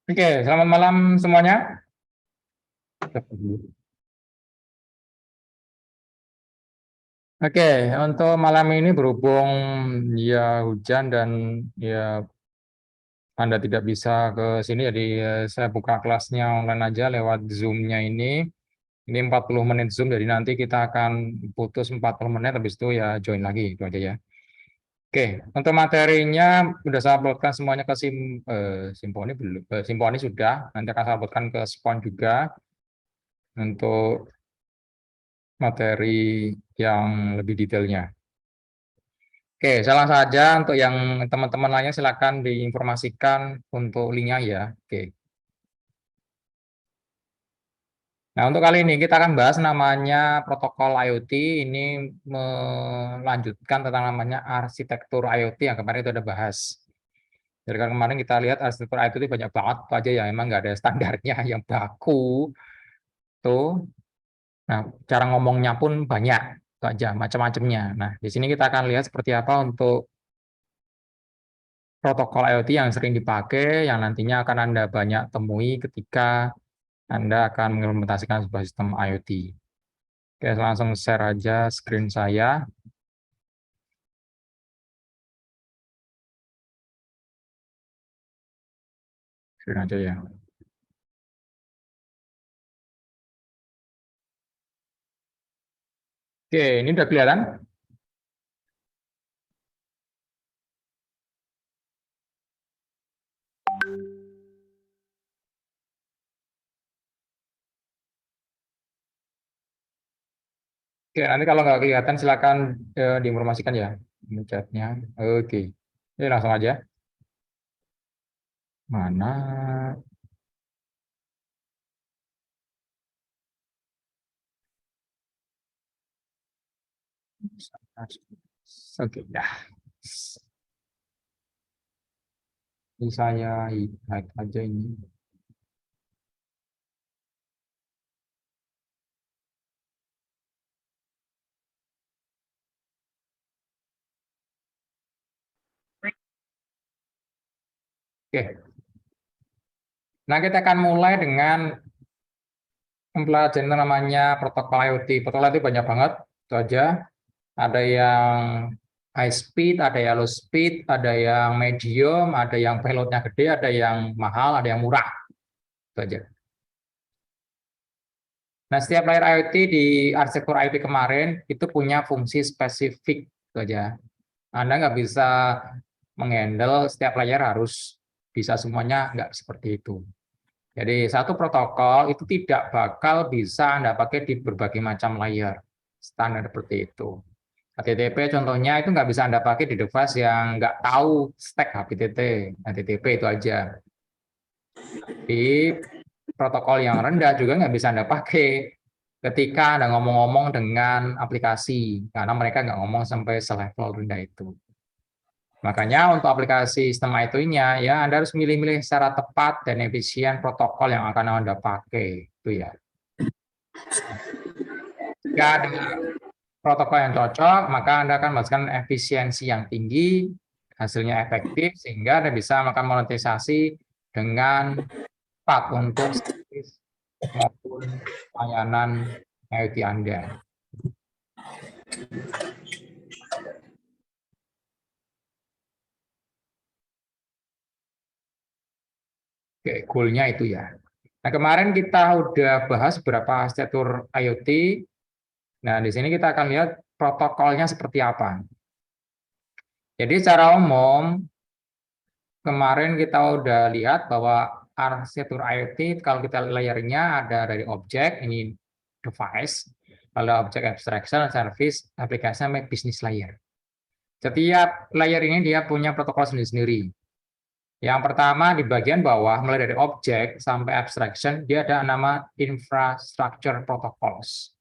Oke, selamat malam semuanya. Oke, untuk malam ini berhubung ya hujan dan ya Anda tidak bisa ke sini, jadi saya buka kelasnya online aja lewat Zoom-nya ini. Ini 40 menit Zoom, jadi nanti kita akan putus 40 menit, habis itu ya join lagi, itu aja ya. Oke, untuk materinya sudah saya uploadkan semuanya ke Simponi belum? Simponi sudah, nanti akan saya uploadkan ke Spon juga untuk materi yang lebih detailnya. Oke, saya langsung saja untuk yang teman-teman lainnya silakan diinformasikan untuk linknya ya. Oke. Nah, untuk kali ini kita akan bahas namanya protokol IoT. Ini melanjutkan tentang namanya arsitektur IoT yang kemarin itu ada bahas. Jadi kan kemarin kita lihat arsitektur IoT itu banyak banget tuh aja ya, emang nggak ada standarnya yang baku tuh. Nah, cara ngomongnya pun banyak itu aja macam-macamnya. Nah, di sini kita akan lihat seperti apa untuk protokol IoT yang sering dipakai, yang nantinya akan Anda banyak temui ketika Anda akan mengimplementasikan sebuah sistem IoT. Oke, langsung share aja screen saya. Screen aja ya. Oke, ini udah kelihatan? Oke, nanti kalau nggak kelihatan silakan diinformasikan ya di chatnya. Oke, ini langsung aja. Mana? Oke, dah. Ini saya hide aja ini. Oke, nah kita akan mulai dengan mempelajari namanya protokol IoT. Protokol IoT banyak banget, itu aja. Ada yang high speed, ada yang low speed, ada yang medium, ada yang payloadnya gede, ada yang mahal, ada yang murah, itu aja. Nah, setiap layer IoT di arsitektur IoT kemarin itu punya fungsi spesifik, itu aja. Anda nggak bisa menghandle setiap layer harus bisa semuanya, nggak seperti itu. Jadi satu protokol itu tidak bakal bisa Anda pakai di berbagai macam layer, standar seperti itu. HTTP contohnya itu nggak bisa Anda pakai di device yang nggak tahu stack HTTP itu aja. Di protokol yang rendah juga nggak bisa Anda pakai ketika Anda ngomong-ngomong dengan aplikasi, karena mereka nggak ngomong sampai selevel rendah itu. Makanya untuk aplikasi sistem itu-nya, ya Anda harus milih-milih secara tepat dan efisien protokol yang akan Anda pakai. Itu ya. Jika ada protokol yang cocok, maka Anda akan menghasilkan efisiensi yang tinggi, hasilnya efektif, sehingga Anda bisa melakukan monetisasi dengan cepat untuk servis maupun layanan IoT Anda. Oke, goal-nya itu ya. Nah, kemarin kita udah bahas beberapa arsitektur IoT. Nah, di sini kita akan lihat protokolnya seperti apa. Jadi secara umum, kemarin kita udah lihat bahwa arsitektur IoT, kalau kita layernya ada dari objek, ini device, lalu objek abstraction, service, aplikasi, sampai business layer. Setiap layer ini dia punya protokol sendiri-sendiri. Yang pertama di bagian bawah, mulai dari objek sampai abstraction, dia ada nama infrastructure protocols.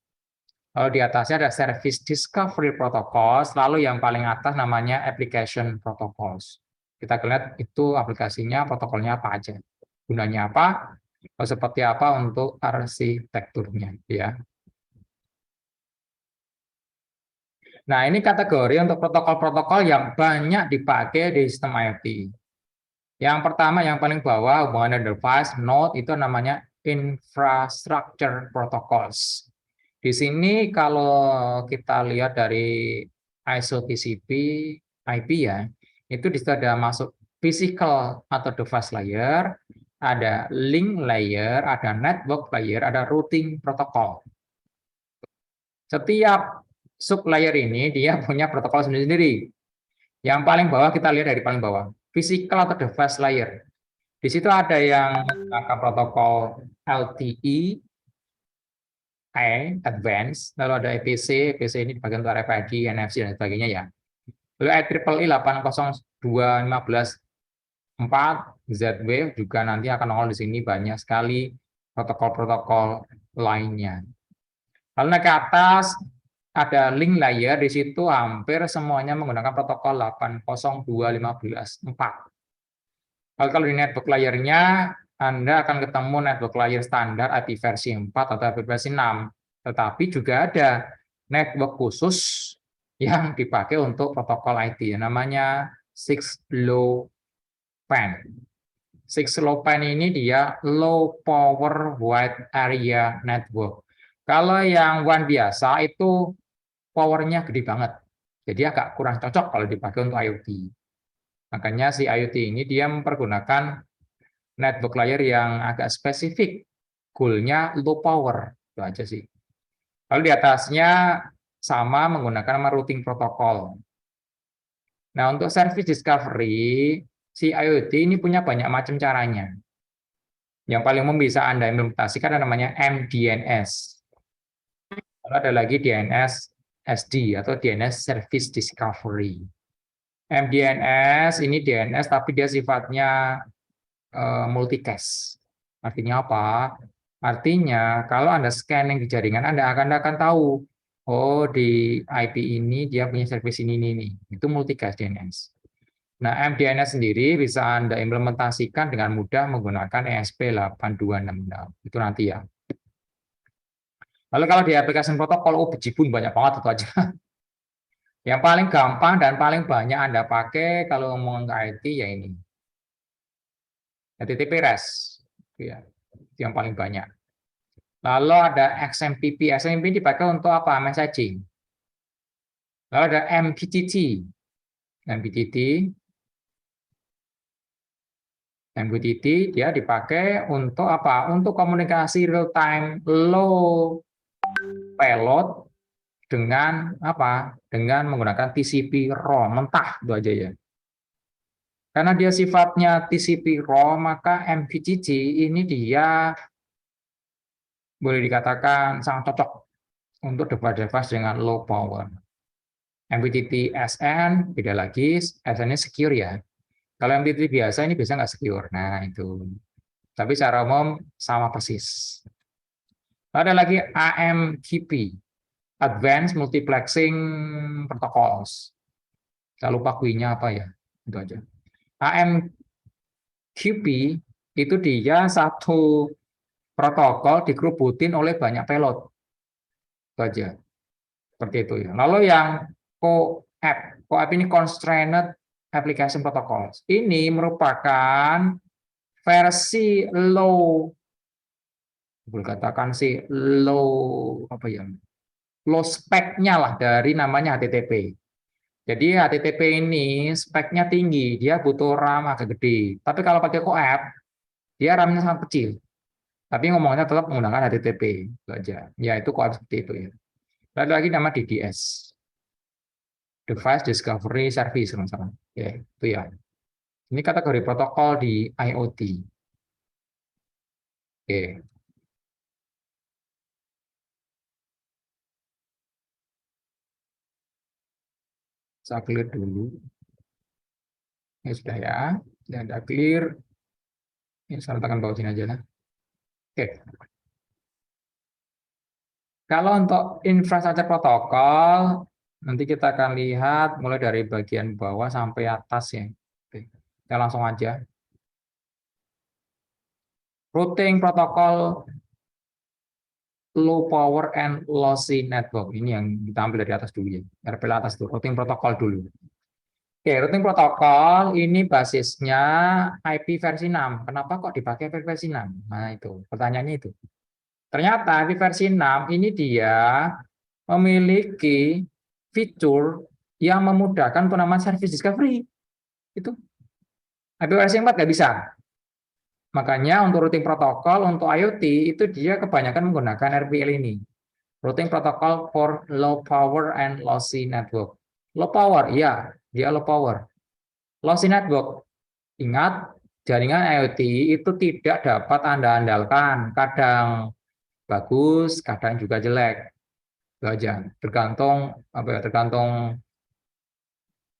Lalu di atasnya ada Service Discovery Protocols, lalu yang paling atas namanya Application Protocols. Kita lihat itu aplikasinya, protokolnya apa aja, gunanya apa, seperti apa untuk arsitekturnya, ya. Nah, ini kategori untuk protokol-protokol yang banyak dipakai di sistem IoT. Yang pertama, yang paling bawah, hubungan device, node, itu namanya infrastructure protocols. Di sini kalau kita lihat dari ISO TCP, IP ya, itu di situ ada masuk physical atau device layer, ada link layer, ada network layer, ada routing protocol. Setiap sub layer ini dia punya protokol sendiri-sendiri. Yang paling bawah kita lihat dari paling bawah, physical atau device layer. Di situ ada yang menggunakan protokol LTE, Advanced, lalu ada EPC, EPC ini dibagian untuk RFID, NFC, dan sebagainya ya. Lalu IEEE 802.15.4 Z-Wave juga nanti akan nongol di sini banyak sekali protokol-protokol lainnya. Lalu naik ke atas, ada link layer, di situ hampir semuanya menggunakan protokol 802.15.4. Kalau di network layer-nya, Anda akan ketemu network layer standar IP versi 4 atau IP versi 6. Tetapi juga ada network khusus yang dipakai untuk protokol IT, namanya 6LoWPAN. 6LoWPAN ini dia Low Power Wide Area Network. Kalau yang WAN biasa itu powernya gede banget. Jadi agak kurang cocok kalau dipakai untuk IoT. Makanya si IoT ini dia mempergunakan network layer yang agak spesifik. Goal-nya low power. Itu aja sih. Lalu di atasnya sama menggunakan routing protocol. Nah, untuk service discovery, si IoT ini punya banyak macam caranya. Yang paling umum bisa Anda implementasikan namanya MDNS. Lalu ada lagi DNS SD atau DNS Service Discovery. MDNS ini DNS tapi dia sifatnya multicast. Artinya apa? Artinya kalau Anda scanning di jaringan Anda akan tahu, oh di IP ini dia punya service ini. Itu multicast DNS. Nah, MDNS sendiri bisa Anda implementasikan dengan mudah menggunakan ESP8266. Itu nanti ya. Lalu kalau di aplikasi protokol, oh bejibun banyak banget itu aja. Yang paling gampang dan paling banyak Anda pakai kalau ngomong IT ya ini. HTTP REST. Ya, itu yang paling banyak. Lalu ada XMPP. XMPP dipakai untuk apa? Messaging. Lalu ada MQTT. MQTT. MQTT dia dipakai untuk apa? Untuk komunikasi real time low payload dengan apa? Dengan menggunakan TCP RAW mentah itu aja ya. Karena dia sifatnya TCP RAW, maka MQTT ini dia boleh dikatakan sangat cocok untuk device-device dengan low power. MQTT SN beda lagi, SN-nya secure ya. Kalau MQTT biasa ini bisa nggak secure. Nah itu. Tapi secara umum sama persis. Ada lagi AMQP, Advanced Multiplexing Protocols. Saya lupa kui-nya apa ya. Itu aja. AMQP itu dia satu protokol dikerubutin oleh banyak payload. Itu aja. Seperti itu ya. Lalu yang CoAP ini Constrained Application Protocols. Ini merupakan versi low, boleh katakan sih low apa ya, low speknya lah dari namanya HTTP. Jadi HTTP ini speknya tinggi, dia butuh RAM agak gede. Tapi kalau pakai CoAP, dia RAM-nya sangat kecil. Tapi ngomongnya tetap menggunakan HTTP, itu aja. Ya itu CoAP seperti itu ya. Lalu lagi nama DDS. Device Discovery Service, misalnya. Ya, itu ya. Ini kategori protokol di IoT. Oke. Saya clear dulu. Ini sudah ya. Sudah ada clear. Ini saya letakkan bawah sini aja. Nah. Oke. Kalau untuk infrastruktur protokol, nanti kita akan lihat mulai dari bagian bawah sampai atas ya. Oke. Kita langsung aja. Routing protokol low power and lossy network. Ini yang kita ambil dari atas dulu ya. RPL atas itu, routing protokol dulu. Oke, routing protokol ini basisnya IP versi 6. Kenapa kok dipakai IP versi 6? Nah, itu pertanyaannya itu. Ternyata IP versi 6 ini dia memiliki fitur yang memudahkan penambahan service discovery. Itu IP versi 4 nggak bisa. Makanya untuk routing protokol untuk IoT itu dia kebanyakan menggunakan RPL ini. Routing protocol for low power and lossy network. Low power, iya, dia low power. Lossy network, ingat jaringan IoT itu tidak dapat Anda andalkan. Kadang bagus, kadang juga jelek. Itu aja. Tergantung apa ya, tergantung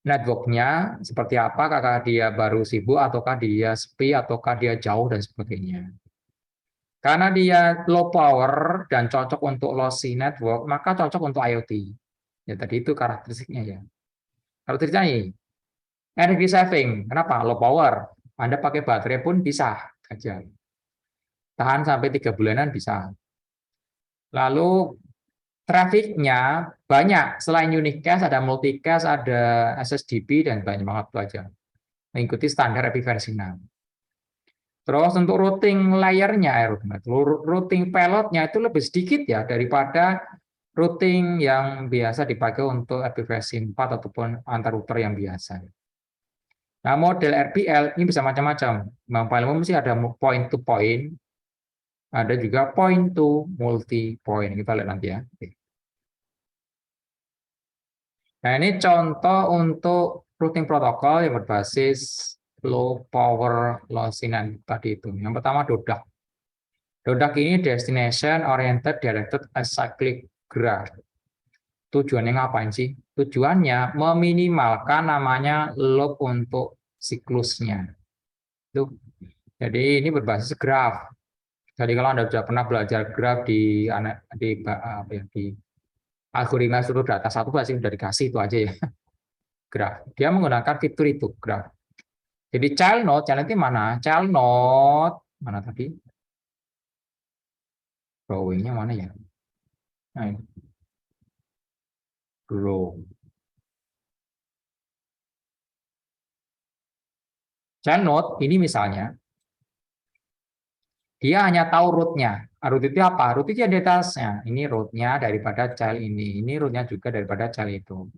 networknya seperti apa, apakah dia baru sibuk ataukah dia sepi ataukah dia jauh dan sebagainya. Karena dia low power dan cocok untuk lossy network, maka cocok untuk IoT. Ya tadi itu karakteristiknya ya. Karakteristiknya ini, energy saving. Kenapa? Low power. Anda pakai baterai pun bisa aja. Tahan sampai 3 bulanan bisa. Lalu trafficnya banyak. Selain unicast, ada multicast, ada SSDP, dan banyak banget itu aja. Mengikuti standar IP versi 6. Terus untuk routing layernya, routing payloadnya itu lebih sedikit ya daripada routing yang biasa dipakai untuk IPv4 ataupun antar router yang biasa. Nah, model RPL ini bisa macam-macam. Yang paling umum sih ada point to point, ada juga point to multi point. Kita lihat nanti ya. Nah, ini contoh untuk routing protokol yang berbasis low power lossy tadi itu. Yang pertama DODAC. DODAC ini Destination Oriented Directed Acyclic Graph. Tujuannya ngapain sih? Tujuannya meminimalkan namanya loop untuk siklusnya. Tuh. Jadi ini berbasis graf. Jadi kalau Anda sudah pernah belajar graf di algoritma struktur data satu pasti sudah dikasih itu aja ya. Graf. Dia menggunakan fitur itu graf. Jadi child node mana? Child node mana tadi? Drawingnya mana ya? Nah, ini. Grow. Child node ini misalnya dia hanya tahu root-nya. Root itu apa? Root itu ada atasnya. Ini root-nya daripada child ini. Ini root-nya juga daripada child itu.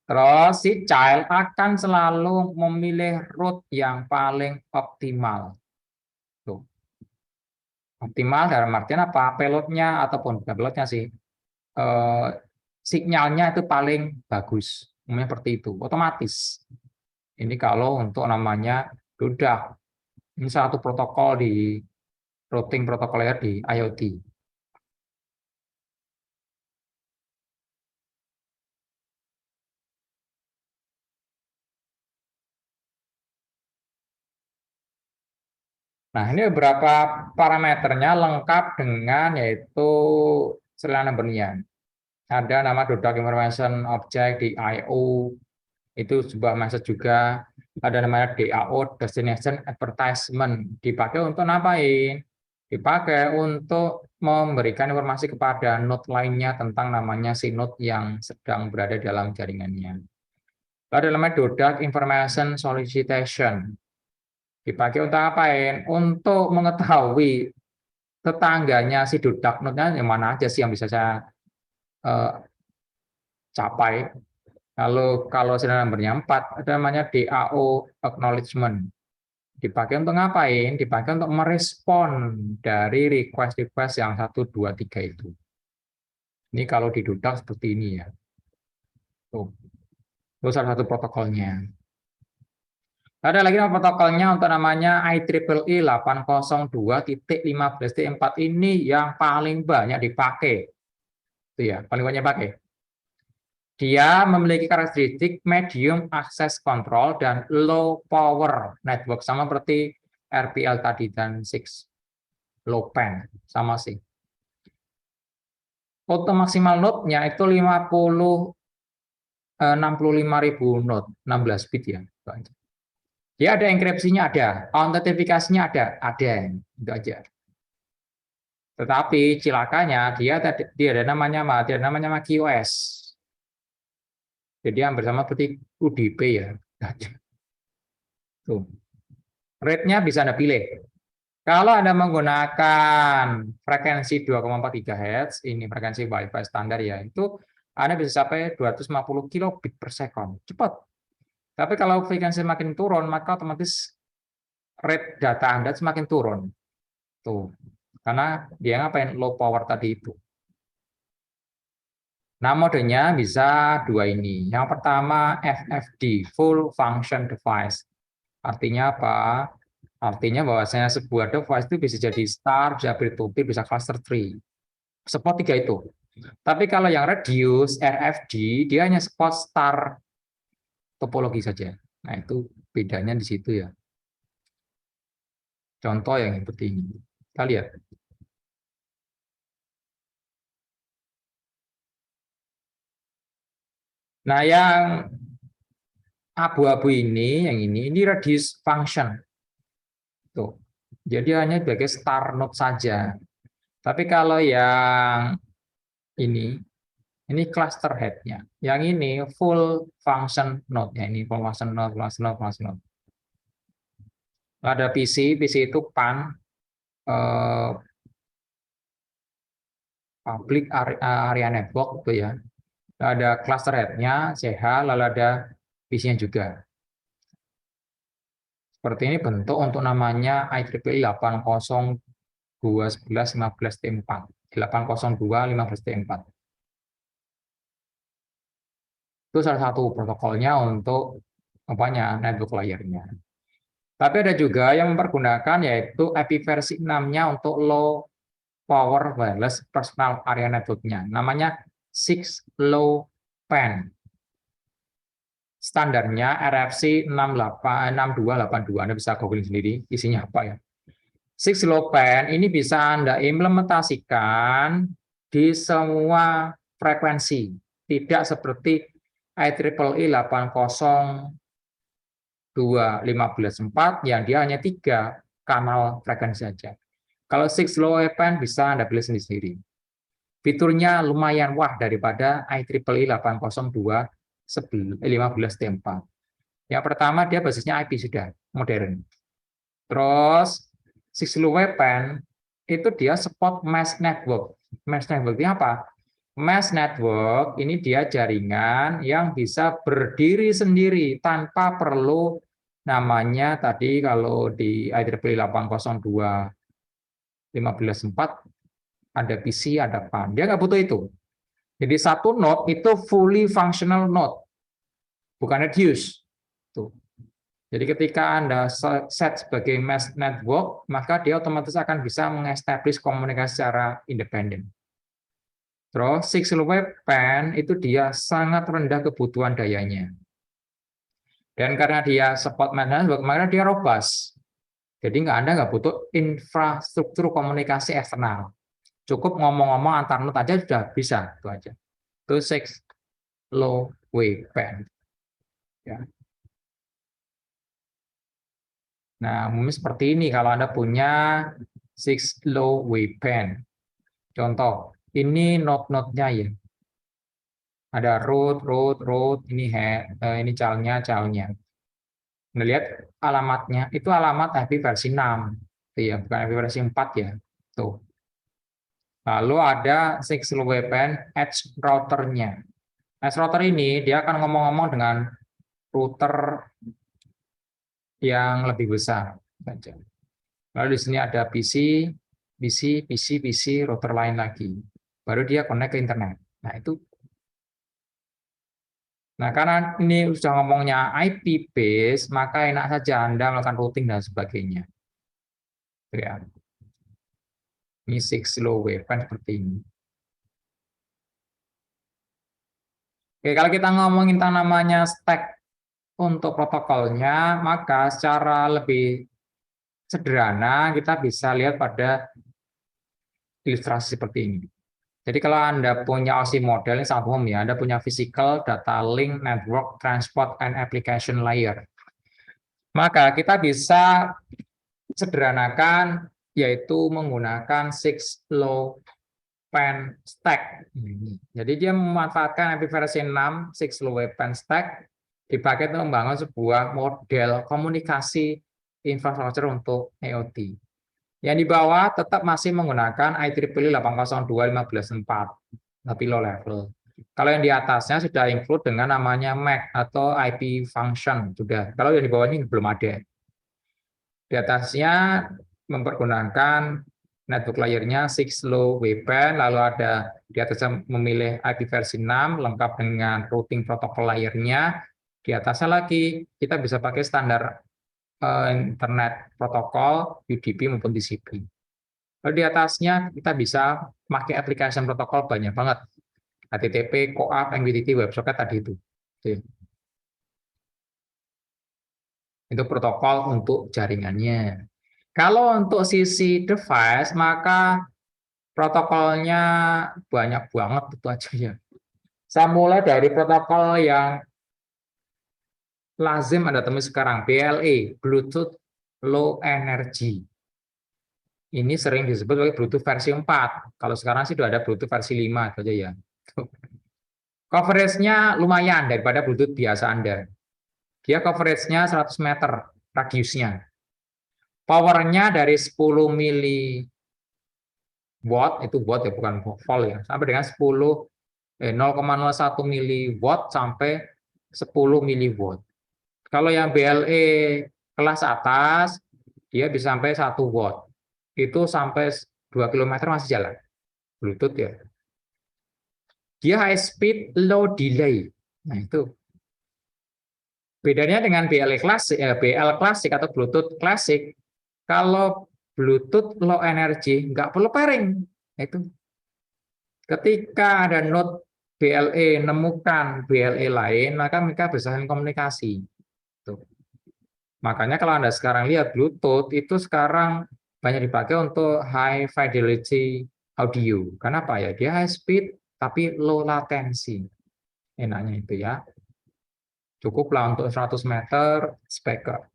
Terus si child akan selalu memilih root yang paling optimal. Tuh. Optimal dalam artian apa? Payload-nya ataupun bukan payload-nya sih. Sinyalnya itu paling bagus. Umumnya seperti itu. Otomatis. Ini kalau untuk namanya DODAC. Ini satu protokol di routing protokol layer di IoT. Nah, ini beberapa parameternya lengkap dengan yaitu serial number-nya. Ada nama DODAC Information Object di I/O, itu sebuah message juga. Ada namanya DAO, Destination Advertisement. Dipakai untuk ngapain? Dipakai untuk memberikan informasi kepada node lainnya tentang namanya si node yang sedang berada dalam jaringannya. Lalu ada namanya DODAC Information Solicitation. Dipakai untuk ngapain? Untuk mengetahui tetangganya si DODAC node-nya yang mana aja sih yang bisa saya capai. Lalu kalau serial number-nya 4, ada namanya DAO Acknowledgement. Dipakai untuk ngapain? Dipakai untuk merespon dari request-request yang 1, 2, 3 itu. Ini kalau di DODAC seperti ini ya. Tuh. Itu salah satu protokolnya. Ada lagi protokolnya untuk namanya IEEE 802.15.4 ini yang paling banyak dipakai. Itu ya, paling banyak dipakai. Dia memiliki karakteristik medium access control dan low power network, sama seperti RPL tadi dan 6 low PAN, sama sih. Auto maksimal node-nya itu 65.000 node, 16 bit ya. Dia ada enkripsinya, ada, autentifikasinya ada, itu aja. Tetapi cilakanya dia ada namanya QoS. Jadi hampir sama seperti UDP ya. Tuh. Rate-nya bisa Anda pilih. Kalau Anda menggunakan frekuensi 2,4 GHz, ini frekuensi Wi-Fi standar ya, itu Anda bisa sampai 250 kilobit per second. Cepat. Tapi kalau frekuensi makin turun, maka otomatis rate data Anda semakin turun. Tuh. Karena dia ngapain low power tadi itu. Nah, modenya bisa dua ini. Yang pertama FFD, Full Function Device. Artinya apa? Artinya bahwasanya sebuah device itu bisa jadi star, bisa peer-to-peer, bisa cluster tree. Support tiga itu. Tapi kalau yang reduce, RFD, dia hanya support star topologi saja. Nah, itu bedanya di situ ya. Contoh yang seperti ini. Kita lihat. Nah, yang abu-abu ini reduce function. Tuh. Jadi hanya sebagai star node saja. Tapi kalau yang ini cluster head-nya. Yang ini full function node. Ya, ini full function node, function node, function node. Ada PC itu PAN, eh, public area network itu ya. Ada cluster head-nya, CH, lalu ada PC-nya juga. Seperti ini bentuk untuk namanya IEEE 802.11.15T4. 802.15T4. Itu salah satu protokolnya untuk apanya network layer-nya. Tapi ada juga yang mempergunakan yaitu IP versi 6-nya untuk low power wireless personal area network-nya. Namanya 6LoWPAN. Standarnya RFC 6282. Anda bisa googling sendiri isinya apa ya. 6LoWPAN ini bisa Anda implementasikan di semua frekuensi. Tidak seperti IEEE 802.15.4 yang dia hanya 3 kanal frekuensi saja. Kalau 6LoWPAN bisa Anda pilih sendiri. Fiturnya lumayan wah daripada IEEE 802.15T4. Yang pertama dia basisnya IP sudah modern. Terus 6LoWPAN itu dia support mesh network. Mesh network ini apa? Mesh network ini dia jaringan yang bisa berdiri sendiri tanpa perlu namanya tadi kalau di IEEE 802.15.4 ada PC, ada PAN. Dia nggak butuh itu. Jadi satu node itu fully functional node, bukan reduce. Tuh. Jadi ketika Anda set sebagai mesh network, maka dia otomatis akan bisa mengestablish komunikasi secara independen. Terus 6LoWPAN itu dia sangat rendah kebutuhan dayanya. Dan karena dia support mesh network, maka dia robust. Jadi Anda nggak butuh infrastruktur komunikasi eksternal. Cukup ngomong-ngomong antar node aja sudah bisa, itu aja. Itu 6LoWPAN. Ya. Nah, umumnya seperti ini kalau Anda punya 6LoWPAN. Contoh, ini node-node-nya ya. Ada root, ini head, ini child-nya. Anda lihat alamatnya, itu alamat IP versi 6. Itu ya, bukan IP versi 4 ya. Tuh. Lalu ada 6LoWPAN edge router-nya. Edge router ini dia akan ngomong-ngomong dengan router yang lebih besar saja. Lalu di sini ada PC, router lain lagi. Baru dia connect ke internet. Nah, itu. Nah, karena ini sudah ngomongnya IP base, maka enak saja Anda melakukan routing dan sebagainya. Ya. Ini 6LoWPAN seperti ini. Oke, kalau kita ngomongin tentang namanya stack untuk protokolnya, maka secara lebih sederhana kita bisa lihat pada ilustrasi seperti ini. Jadi kalau Anda punya OSI model yang sangat umum ya, Anda punya physical, data link, network, transport, and application layer. Maka kita bisa sederhanakan yaitu menggunakan 6LoWPAN. Weapon Stack. Jadi dia memanfaatkan IP versi 6 Six Low Weapon Stack dipakai untuk membangun sebuah model komunikasi infrastruktur untuk IoT. Yang di bawah tetap masih menggunakan IEEE 802.15.4, tapi low level. Kalau yang di atasnya sudah include dengan namanya MAC atau IP function sudah. Kalau yang di bawah ini belum ada. Di atasnya mempergunakan network layer-nya 6 low weapon, lalu ada di atasnya memilih IP versi 6 lengkap dengan routing protocol layer-nya. Di atasnya lagi kita bisa pakai standar internet protokol UDP maupun TCP. Lalu di atasnya kita bisa pakai application protokol banyak banget. HTTP, CoAP, MQTT, WebSocket tadi itu. Itu protokol untuk jaringannya. Kalau untuk sisi device, maka protokolnya banyak banget itu aja ya. Saya mulai dari protokol yang lazim Anda temui sekarang, BLE, Bluetooth Low Energy. Ini sering disebut sebagai Bluetooth versi 4. Kalau sekarang sih sudah ada Bluetooth versi 5 saja ya. Coverage-nya lumayan daripada Bluetooth biasa Anda. Dia coverage-nya 100 meter radiusnya. Power-nya dari 10 miliwatt, itu watt ya bukan volt ya, sampai dengan 0,01 miliwatt sampai 10 miliwatt. Kalau yang BLE kelas atas, dia bisa sampai 1 watt. Itu sampai 2 km masih jalan. Bluetooth ya. Dia high speed, low delay. Nah itu. Bedanya dengan BL klasik atau Bluetooth klasik, kalau Bluetooth low energy nggak perlu pairing. Itu. Ketika ada node BLE menemukan BLE lain, maka mereka bisa saling komunikasi. Tuh. Makanya kalau Anda sekarang lihat Bluetooth itu sekarang banyak dipakai untuk high fidelity audio. Kenapa ya? Dia high speed tapi low latency. Enaknya itu ya. Cukuplah untuk 100 meter speaker.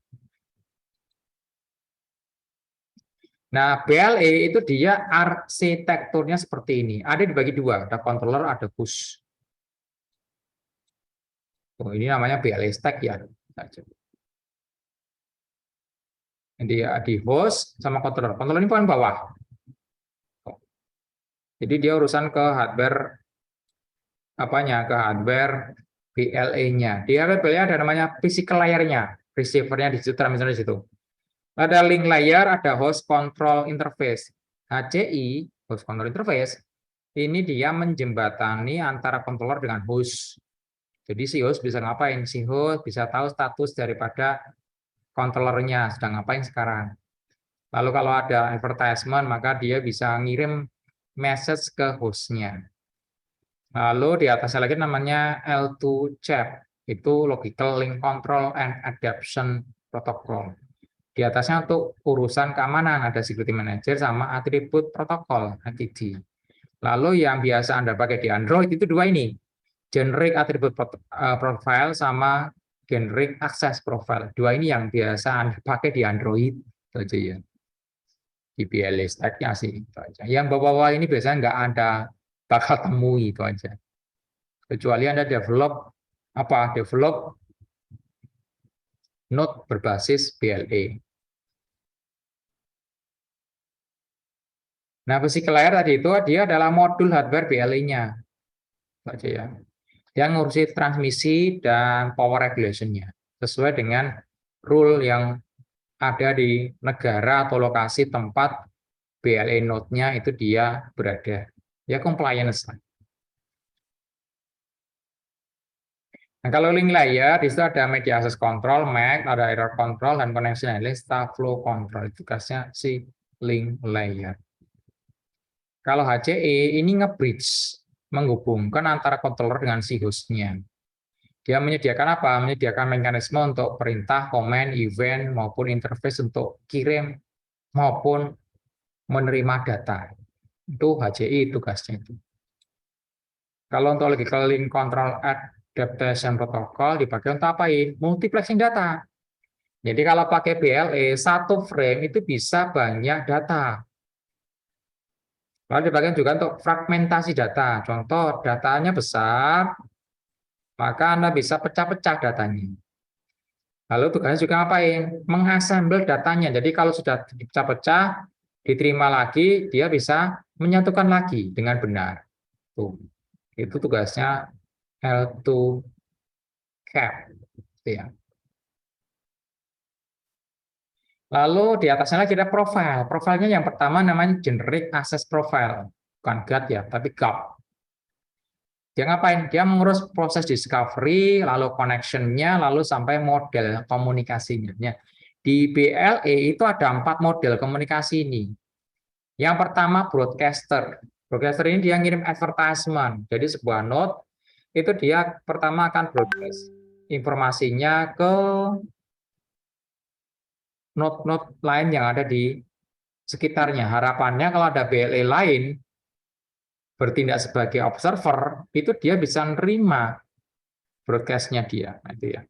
Nah, BLE itu dia arsitekturnya seperti ini. Ada dibagi dua, ada controller, ada host. Oh, ini namanya BLE stack ya. Jadi di host sama controller. Controller ini paling bawah. Jadi dia urusan ke hardware apanya? Ke hardware BLE-nya. Di hardware BLE ada namanya physical layer-nya, receiver-nya di situ, transmitter di situ. Ada link layer, ada host control interface. HCI, host control interface, ini dia menjembatani antara controller dengan host. Jadi si host bisa ngapain? Si host bisa tahu status daripada controllernya sedang ngapain sekarang. Lalu kalau ada advertisement, maka dia bisa ngirim message ke hostnya. Lalu di atasnya lagi namanya L2 CHAP, itu Logical Link Control and Adaption Protocol. Di atasnya untuk urusan keamanan, ada Security Manager sama atribut protokol, ATD. Lalu yang biasa Anda pakai di Android itu dua ini, generic attribute profile sama generic access profile. Dua ini yang biasa Anda pakai di Android. Itu aja ya. Di BLE stack-nya sih. Itu aja. Yang bawah-bawah ini biasanya nggak Anda bakal temui, itu aja. Kecuali Anda develop node berbasis BLE. Nah, physical layer tadi itu dia adalah modul hardware BLE-nya. Saja ya. Dia ngurusi transmisi dan power regulation-nya sesuai dengan rule yang ada di negara atau lokasi tempat BLE node-nya itu dia berada. Ya compliance. Nah, kalau link layer, di situ ada media access control, MAC, ada error control, dan connection analysis, staff flow control. Itu tugasnya si link layer. Kalau HCE ini nge-bridge, menghubungkan antara controller dengan si hostnya. Dia menyediakan apa? Menyediakan mekanisme untuk perintah, komen, event, maupun interface untuk kirim maupun menerima data. Itu HCI tugasnya itu. Kalau untuk logical link control adaptation protocol dipakai untuk apa ini? Multiplexing data. Jadi kalau pakai BLE, satu frame itu bisa banyak data. Lalu dipakai juga untuk fragmentasi data. Contoh, datanya besar, maka Anda bisa pecah-pecah datanya. Lalu tugasnya juga ngapain? Mengassemble datanya. Jadi kalau sudah dipecah-pecah, diterima lagi, dia bisa menyatukan lagi dengan benar. Tuh. Itu tugasnya L2 cap. Ya. Lalu di atasnya lagi ada profile. Profilnya yang pertama namanya generic access profile. Bukan GAT ya, tapi GAP. Dia ngapain? Dia mengurus proses discovery, lalu connection-nya, lalu sampai model komunikasinya. Di BLE itu ada 4 model komunikasi ini. Yang pertama broadcaster. Broadcaster ini dia ngirim advertisement. Jadi sebuah node itu dia pertama akan broadcast informasinya ke node-node lain yang ada di sekitarnya. Harapannya kalau ada BLE lain bertindak sebagai observer, itu dia bisa nerima broadcast-nya dia. Nah, itu ya.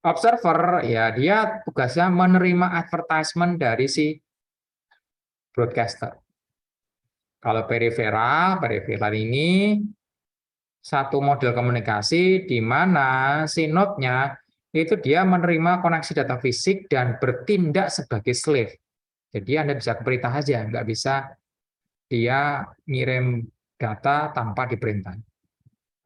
Observer, ya dia tugasnya menerima advertisement dari si broadcaster. Kalau peripheral ini satu model komunikasi di mana si node-nya itu dia menerima koneksi data fisik dan bertindak sebagai slave. Jadi Anda bisa perintah saja, nggak bisa dia ngirim data tanpa diperintah.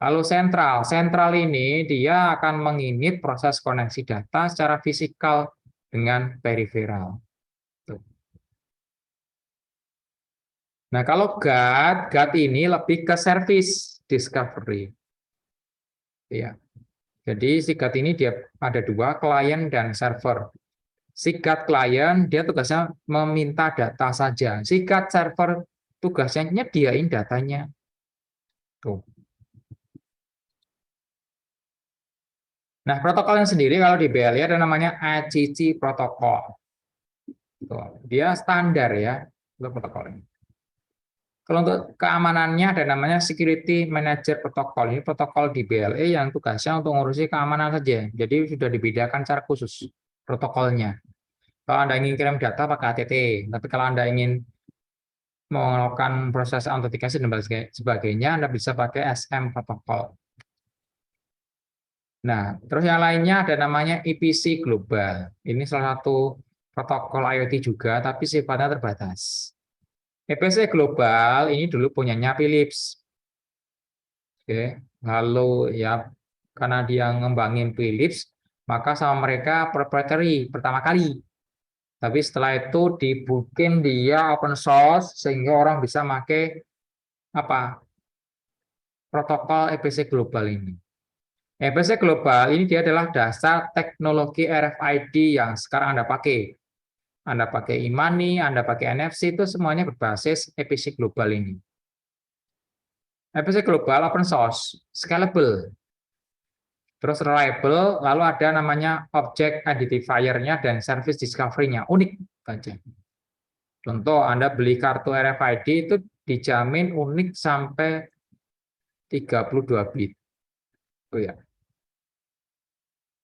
Lalu sentral ini dia akan menginit proses koneksi data secara fisikal dengan peripheral. Nah, kalau GAT ini lebih ke service discovery. Ya. Jadi si GAT ini dia ada 2, klien dan server. Si GAT klien dia tugasnya meminta data saja. Si GAT server tugasnya nyediain datanya. Tuh. Nah, protokolnya sendiri kalau di BLE ada namanya ACC protokol. Tuh. Dia standar ya untuk protokolnya. Kalau untuk keamanannya ada namanya Security Manager Protocol. Ini protokol di BLE yang tugasnya untuk ngurusi keamanan saja. Jadi sudah dibedakan secara khusus protokolnya. Kalau Anda ingin kirim data pakai HTTP, tapi kalau Anda ingin melakukan proses autentikasi dan sebagainya, Anda bisa pakai SM protokol. Nah, terus yang lainnya ada namanya EPC Global. Ini salah satu protokol IoT juga, tapi sifatnya terbatas. EPC Global ini dulu punyanya Philips. Oke, lalu ya karena dia ngembangin Philips, maka sama mereka proprietary pertama kali. Tapi setelah itu dibikin dia open source sehingga orang bisa pakai apa? Protokol EPC global ini. EPC global ini dia adalah dasar teknologi RFID yang sekarang Anda pakai. Anda pakai e-money, Anda pakai NFC itu semuanya berbasis EPC global ini. EPC global open source, scalable, terus reliable, lalu ada namanya object identifier-nya dan service discovery-nya, unik saja. Contoh, Anda beli kartu RFID itu dijamin unik sampai 32 bit. Oh ya.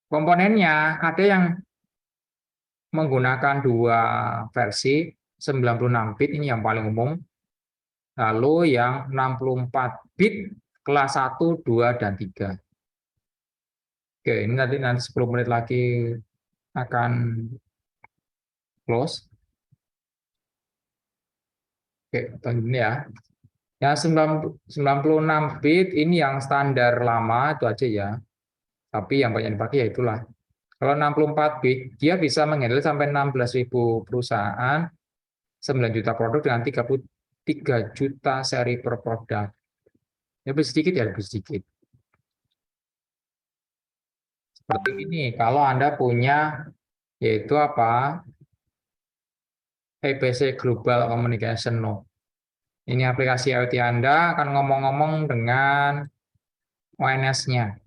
Komponennya ada yang menggunakan 2 versi, 96 bit ini yang paling umum, lalu yang 64 bit kelas 1, 2, dan 3. Oke, ini nanti 10 menit lagi akan close. Oke, ini ya. Yang 96 bit ini yang standar lama itu aja ya. Tapi yang banyak dipakai ya itulah. Kalau 64 bit, dia bisa menghandle sampai 16.000 perusahaan, 9 juta produk dengan 33 juta seri per produk. Ya lebih sedikit ya lebih sedikit. Seperti ini, kalau Anda punya yaitu apa? EPC Global Communication Node. Ini aplikasi IoT Anda akan ngomong-ngomong dengan ONS-nya.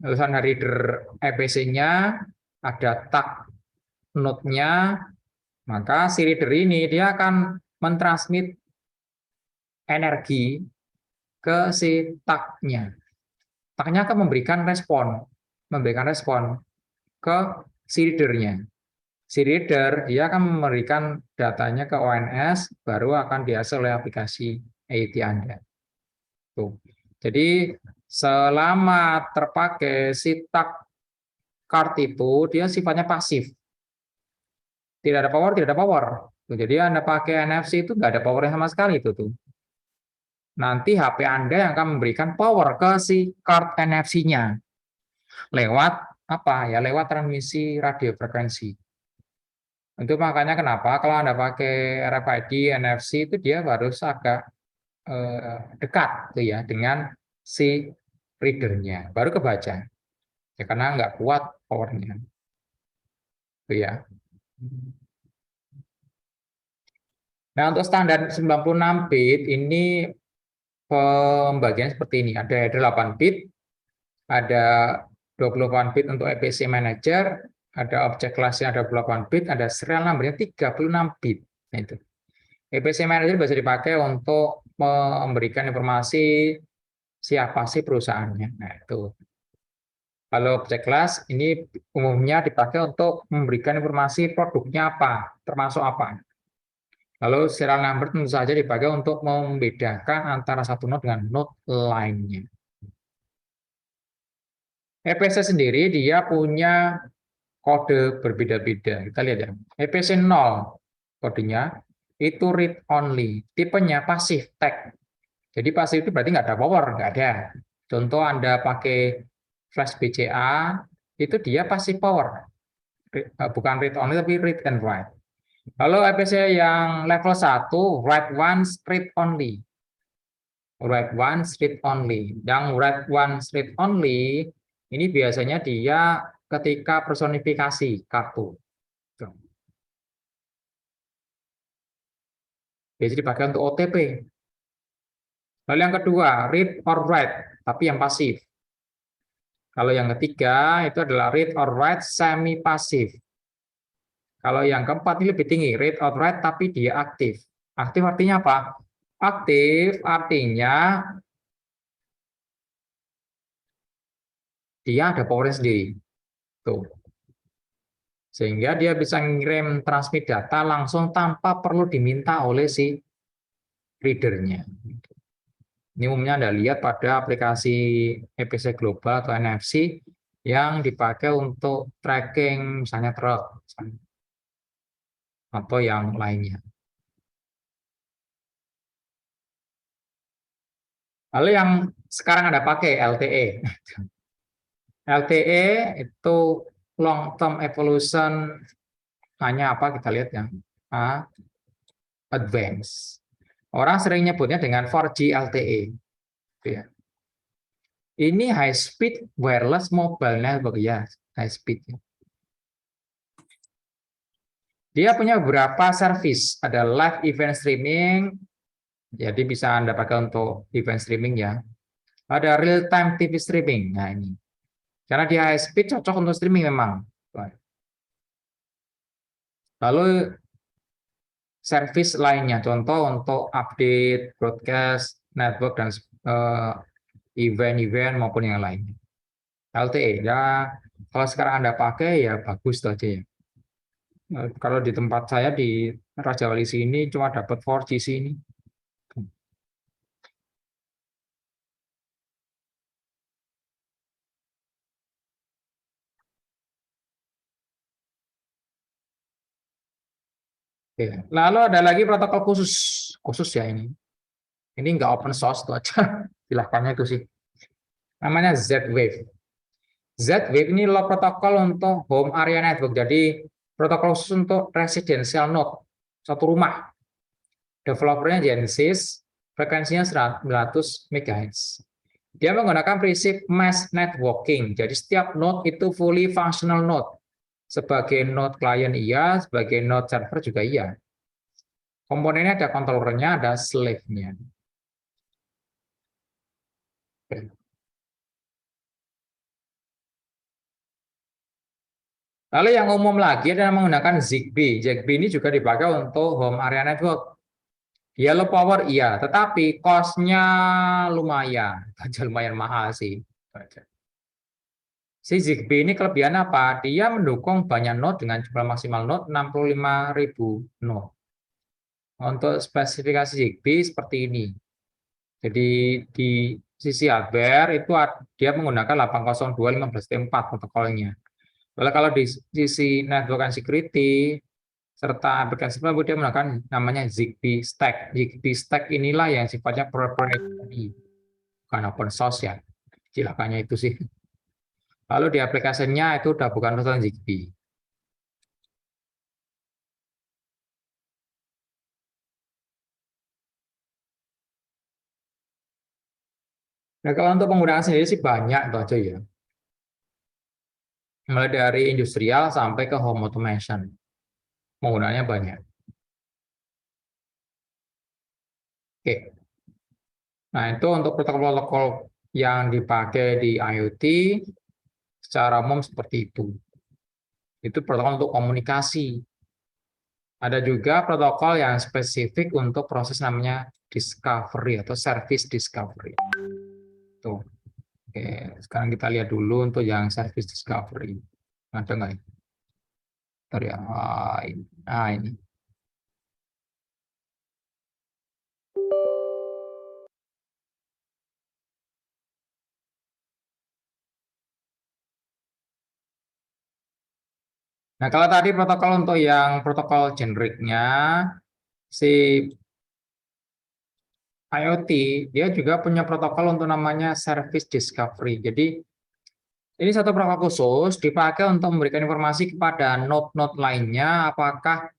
Tulisan reader EPC-nya, ada tag node-nya, maka si reader ini dia akan mentransmit energi ke si tag-nya. Tag-nya akan memberikan respon ke si reader-nya. Si reader dia akan memberikan datanya ke ONS, baru akan diakses oleh aplikasi IoT Anda. Tuh. Jadi selama terpakai si tag card itu dia sifatnya pasif. Tidak ada power, tidak ada power. Tuh, jadi Anda pakai NFC itu nggak ada powernya sama sekali itu tuh. Nanti HP Anda yang akan memberikan power ke si card NFC-nya lewat apa ya? Lewat transmisi radio frekuensi. Itu makanya kenapa kalau Anda pakai RFID, NFC itu dia harus agak dekat tuh ya dengan si readernya, baru kebaca. Ya, karena nggak kuat powernya. Tuh ya. Nah, untuk standar 96 bit ini pembagian seperti ini. Ada 8 bit, ada 28 bit untuk EPC Manager, ada objek kelasnya ada 28 bit, ada serial numbernya 36 bit. Nah, itu. EPC Manager bisa dipakai untuk memberikan informasi siapa sih perusahaannya. Nah, itu. Kalau objek kelas ini umumnya dipakai untuk memberikan informasi produknya apa, termasuk apa. Lalu serial number tentu saja dipakai untuk membedakan antara satu node dengan node lainnya. EPC sendiri dia punya kode berbeda-beda. Kita lihat ya. EPC 0 kodenya itu read only. Tipenya pasif tag. Jadi pasif itu berarti nggak ada power, nggak ada. Contoh Anda pakai flash BCA, itu dia pasif power. Bukan read only, tapi read and write. Lalu EPC yang level 1, write once, read only. Write once, read only. Yang write once, read only, ini biasanya dia ketika personifikasi kartu. Biasanya dipakai untuk OTP. Lalu yang kedua, read or write, tapi yang pasif. Kalau yang ketiga, itu adalah read or write semi-pasif. Kalau yang keempat ini lebih tinggi, read or write, tapi dia aktif. Aktif artinya apa? Aktif artinya dia ada power sendiri. Tuh. Sehingga dia bisa ngirim transmit data langsung tanpa perlu diminta oleh si readernya. Ini umumnya Anda lihat pada aplikasi EPC Global atau NFC yang dipakai untuk tracking misalnya truk atau yang lainnya. Lalu yang sekarang Anda pakai LTE. LTE itu long term evolution hanya apa kita lihat ya. Advance. Orang sering nyebutnya dengan 4G LTE. Ya. Ini high speed wireless mobile network ya, high speed. Dia punya beberapa service, ada live event streaming, jadi bisa Anda pakai untuk event streaming ya. Ada real time TV streaming. Nah ini. Karena dia high speed cocok untuk streaming memang. Lalu service lainnya, contoh untuk update, broadcast, network dan event-event maupun yang lainnya. LTE ya, kalau sekarang Anda pakai ya bagus tuh aja ya. Kalau di tempat saya di Raja Wali sini cuma dapat 4G sini. Oke. Lalu ada lagi protokol khusus ya ini. Ini nggak open source tuh aja. Silahkannya itu sih. Namanya Z-Wave. Z-Wave ini low protokol untuk home area network. Jadi protokol khusus untuk residential node, satu rumah. Developernya Genesis, frekuensinya 900 MHz. Dia menggunakan prinsip mass networking. Jadi setiap node itu fully functional node. Sebagai node client iya, sebagai node server juga iya. Komponennya ada controllernya, ada slave-nya. Lalu yang umum lagi adalah menggunakan Zigbee. Zigbee ini juga dipakai untuk home area network. Dia low power iya, tetapi cost-nya lumayan. Lumayan mahal sih. Si Zigbee ini kelebihan apa? Dia mendukung banyak node dengan jumlah maksimal node 65.000 node. Untuk spesifikasi Zigbee seperti ini. Jadi di sisi hardware itu dia menggunakan 802.15.4 protokolnya. Lalu kalau di sisi network and security serta aplikasi dia menggunakan namanya Zigbee Stack. Zigbee Stack inilah yang sifatnya proprietary, bukan open source ya. Silakannya itu sih. Lalu di aplikasinya itu udah bukan urusan Zigbee. Nah, kalau untuk penggunaan sendiri sih banyak itu aja ya. Mulai dari industrial sampai ke home automation. Penggunaannya banyak. Oke. Nah, itu untuk protokol-protokol yang dipakai di IoT secara umum seperti itu. Itu protokol untuk komunikasi. Ada juga protokol yang spesifik untuk proses namanya discovery atau service discovery. Tuh. Oke, sekarang kita lihat dulu untuk yang service discovery. Ada nggak ini? Bentar ya. Ini. Ini. Nah, kalau tadi protokol untuk yang protokol generiknya, si IoT, dia juga punya protokol untuk namanya service discovery. Jadi, ini satu protokol khusus dipakai untuk memberikan informasi kepada node-node lainnya apakah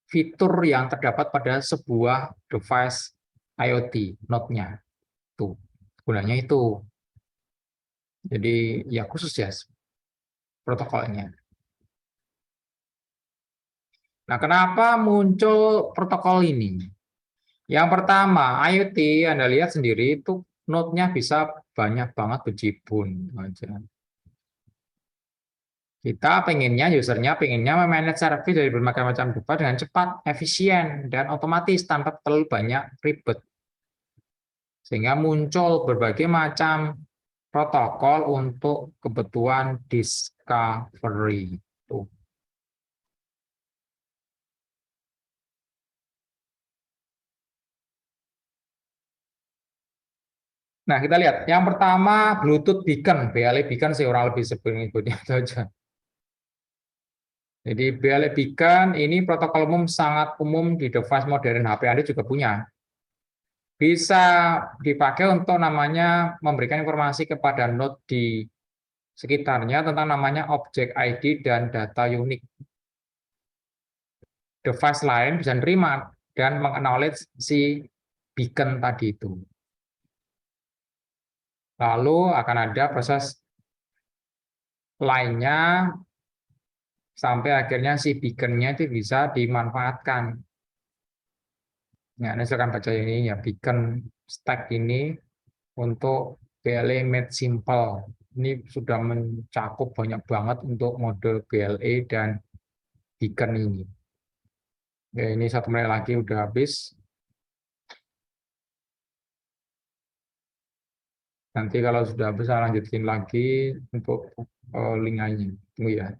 fitur yang terdapat pada sebuah device IoT node-nya. Tuh, gunanya itu. Jadi, ya khusus ya protokolnya. Nah, kenapa muncul protokol ini? Yang pertama, IoT Anda lihat sendiri itu node-nya bisa banyak banget bejibun aja. Kita pengennya, usernya pengennya memanage service dari berbagai macam device dengan cepat, efisien, dan otomatis tanpa terlalu banyak ribet. Sehingga muncul berbagai macam protokol untuk kebutuhan discovery. Tuh. Nah, kita lihat. Yang pertama, Bluetooth Beacon. BLE Beacon sih orang lebih sebut ikutnya saja. Jadi BLE Beacon ini protokol umum sangat umum di device modern HP Anda juga punya. Bisa dipakai untuk namanya memberikan informasi kepada node di sekitarnya tentang namanya objek ID dan data unik. Device lain bisa menerima dan mengaknowledge si beacon tadi itu. Lalu akan ada proses lainnya sampai akhirnya si beacon-nya itu bisa dimanfaatkan. Ya, ini saya akan baca ini ya, beacon stack ini untuk BLE Made Simple. Ini sudah mencakup banyak banget untuk mode BLE dan beacon ini. Ya, ini 1 menit lagi udah habis. Nanti kalau sudah habis saya lanjutin lagi untuk link lainnya. Tunggu ya.